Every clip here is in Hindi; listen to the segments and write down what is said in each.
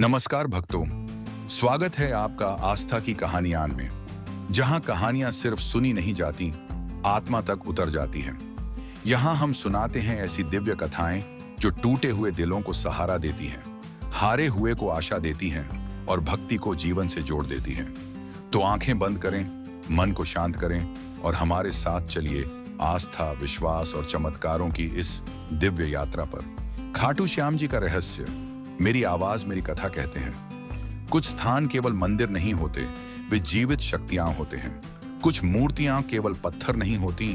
नमस्कार भक्तों, स्वागत है आपका आस्था की कहानियान में, जहां कहानियां सिर्फ सुनी नहीं जाती, आत्मा तक उतर जाती हैं। यहां हम सुनाते हैं ऐसी दिव्य कथाएं जो टूटे हुए दिलों को सहारा देती हैं, हारे हुए को आशा देती हैं और भक्ति को जीवन से जोड़ देती हैं। तो आंखें बंद करें, मन को शांत करें और हमारे साथ चलिए आस्था, विश्वास और चमत्कारों की इस दिव्य यात्रा पर। खाटू श्याम जी का रहस्य, मेरी आवाज मेरी कथा कहते हैं। कुछ स्थान केवल मंदिर नहीं होते, वे जीवित शक्तियां होते हैं। कुछ मूर्तियां केवल पत्थर नहीं होती,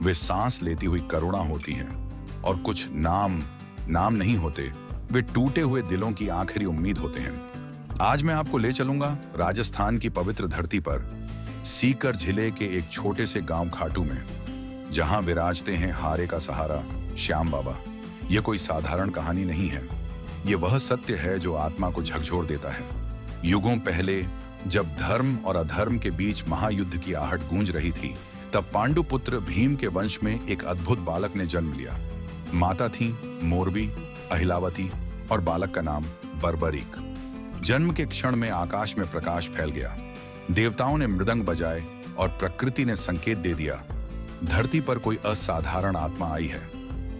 वे सांस लेती हुई करुणा होती हैं। और कुछ नाम नहीं होते, वे टूटे हुए दिलों की आखिरी उम्मीद होते हैं। आज मैं आपको ले चलूंगा राजस्थान की पवित्र धरती पर, सीकर जिले के एक छोटे से गांव खाटू में, जहां विराजते हैं हारे का सहारा श्याम बाबा। यह कोई साधारण कहानी नहीं है, ये वह सत्य है जो आत्मा को झकझोर देता है। युगों पहले जब धर्म और अधर्म के बीच महायुद्ध की आहट गूंज रही थी, तब पांडुपुत्र भीम के वंश में एक अद्भुत बालक ने जन्म लिया। माता थी मोरवी, अहिलावती और बालक का नाम बर्बरीक। जन्म के क्षण में आकाश में प्रकाश फैल गया। देवताओं ने मृदंग बजाए और प्रकृति ने संकेत दे दिया, धरती पर कोई असाधारण आत्मा आई है।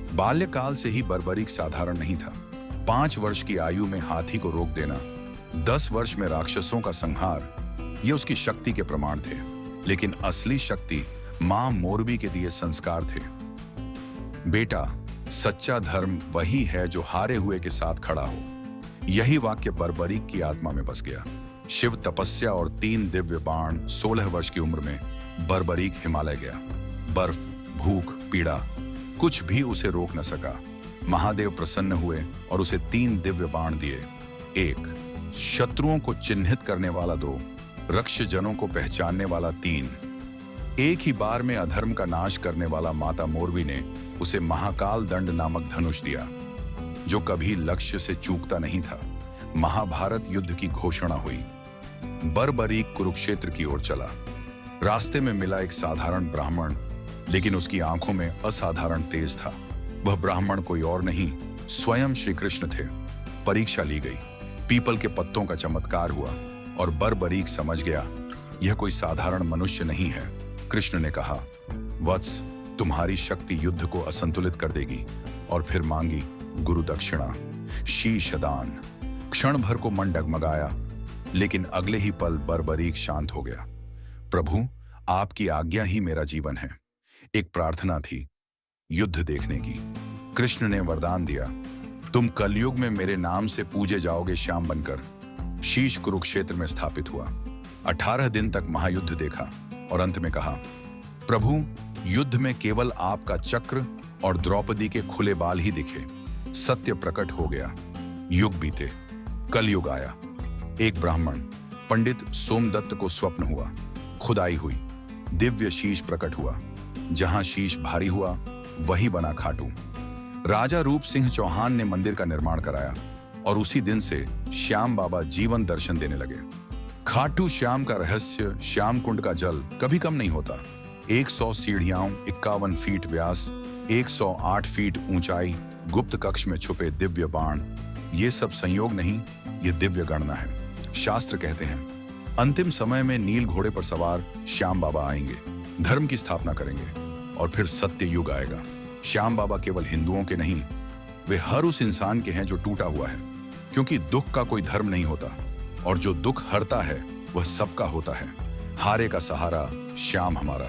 बाल्यकाल से ही बर्बरीक साधारण नहीं था। 5 वर्ष की आयु में हाथी को रोक देना, 10 वर्ष में राक्षसों का संहार, ये उसकी शक्ति के प्रमाण थे। लेकिन असली शक्ति मां मोरवी के दिए संस्कार थे। बेटा, सच्चा धर्म वही है जो हारे हुए के साथ खड़ा हो। यही वाक्य बर्बरीक की आत्मा में बस गया। शिव तपस्या और 3 दिव्य बाण, 16 वर्ष की उम्र में बर्बरीक हिमालय गया। बर्फ, भूख, पीड़ा, कुछ भी उसे रोक न सका। महादेव प्रसन्न हुए और उसे 3 दिव्य बाण दिए। 1 शत्रुओं को चिन्हित करने वाला, 2 रक्षजनों को पहचानने वाला, 3 एक ही बार में अधर्म का नाश करने वाला। माता मोरवी ने उसे महाकाल दंड नामक धनुष दिया, जो कभी लक्ष्य से चूकता नहीं था। महाभारत युद्ध की घोषणा हुई। बर्बरीक कुरुक्षेत्र की ओर चला। रास्ते में मिला एक साधारण ब्राह्मण, लेकिन उसकी आंखों में असाधारण तेज था। वह ब्राह्मण कोई और नहीं, स्वयं श्री कृष्ण थे। परीक्षा ली गई, पीपल के पत्तों का चमत्कार हुआ और बर्बरीक समझ गया, यह कोई साधारण मनुष्य नहीं है। कृष्ण ने कहा, वत्स, तुम्हारी शक्ति युद्ध को असंतुलित कर देगी। और फिर मांगी गुरु दक्षिणा, शीश दान। क्षण भर को मन डगमगाया, लेकिन अगले ही पल बर्बरीक शांत हो गया। प्रभु, आपकी आज्ञा ही मेरा जीवन है। एक प्रार्थना थी, युद्ध देखने की। कृष्ण ने वरदान दिया, तुम कलयुग में मेरे नाम से पूजे जाओगे श्याम बनकर। शीश कुरुक्षेत्र में स्थापित हुआ। 18 दिन तक महायुद्ध देखा और अंत में कहा, प्रभु, युद्ध में केवल आपका चक्र और द्रौपदी के खुले बाल ही दिखे। सत्य प्रकट हो गया। युग बीते, कलयुग आया। एक ब्राह्मण पंडित सोमदत्त को स्वप्न हुआ। खुदाई हुई, दिव्य शीश प्रकट हुआ। जहां शीश भारी हुआ, वही बना खाटू। राजा रूप सिंह चौहान ने मंदिर का निर्माण कराया और उसी दिन से श्याम बाबा जीवन दर्शन देने लगे। खाटू श्याम का रहस्य, श्याम कुंड का जल कभी कम नहीं होता। 100 सीढ़ियां, 51 फीट व्यास, 108 फीट ऊंचाई, गुप्त कक्ष में छुपे दिव्य बाण, ये सब संयोग नहीं, ये दिव्य गणना है। शास्त्र कहते हैं, अंतिम समय में नील घोड़े पर सवार श्याम बाबा आएंगे, धर्म की स्थापना करेंगे और फिर सत्य युग आएगा। श्याम बाबा केवल हिंदुओं के नहीं, वे हर उस इंसान के हैं जो टूटा हुआ है, क्योंकि दुख का कोई धर्म नहीं होता और जो दुख हरता है वह सबका होता है। हारे का सहारा श्याम हमारा।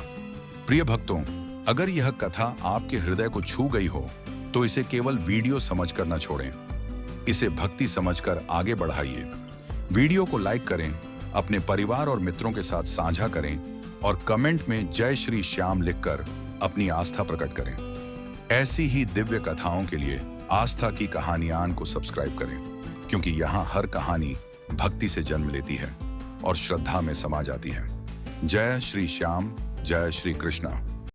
प्रिय भक्तों, अगर यह कथा आपके हृदय को छू गई हो तो इसे केवल वीडियो समझकर न छोड़ें, इसे भक्ति समझकर आगे बढ़ाइए। वीडियो को लाइक करें, अपने परिवार और मित्रों के साथ साझा करें और कमेंट में जय श्री श्याम लिखकर अपनी आस्था प्रकट करें। ऐसी ही दिव्य कथाओं के लिए आस्था की कहानियान को सब्सक्राइब करें, क्योंकि यहाँ हर कहानी भक्ति से जन्म लेती है और श्रद्धा में समा जाती है। जय श्री श्याम, जय श्री कृष्णा।